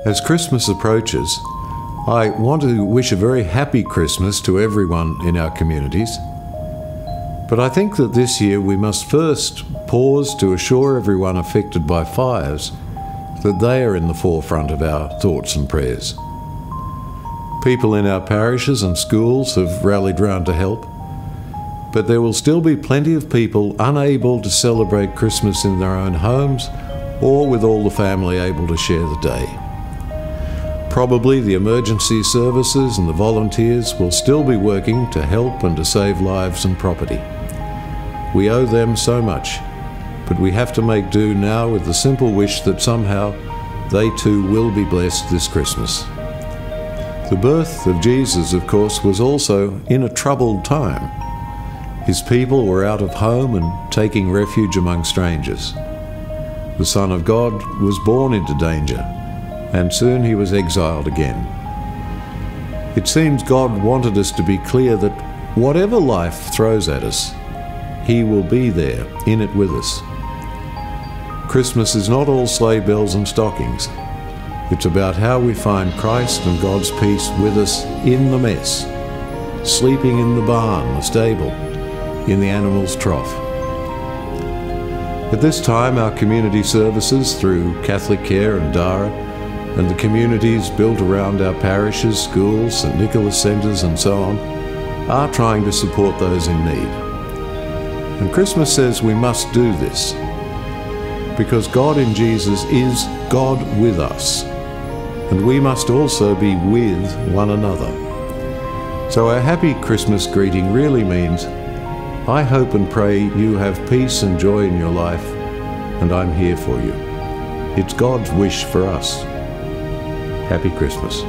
As Christmas approaches, I want to wish a very happy Christmas to everyone in our communities. But I think that this year we must first pause to assure everyone affected by fires that they are in the forefront of our thoughts and prayers. People in our parishes and schools have rallied round to help, but there will still be plenty of people unable to celebrate Christmas in their own homes or with all the family able to share the day. Probably the emergency services and the volunteers will still be working to help and to save lives and property. We owe them so much, but we have to make do now with the simple wish that somehow they too will be blessed this Christmas. The birth of Jesus, of course, was also in a troubled time. His people were out of home and taking refuge among strangers. The Son of God was born into danger, and soon he was exiled again. It seems God wanted us to be clear that whatever life throws at us, He will be there, in it with us. Christmas is not all sleigh bells and stockings. It's about how we find Christ and God's peace with us in the mess, sleeping in the barn, the stable, in the animal's trough. At this time, our community services through Catholic Care and Dara, and the communities built around our parishes, schools, St. Nicholas centres and so on, are trying to support those in need. And Christmas says we must do this, because God in Jesus is God with us, and we must also be with one another. So our happy Christmas greeting really means, I hope and pray you have peace and joy in your life, and I'm here for you. It's God's wish for us. Happy Christmas.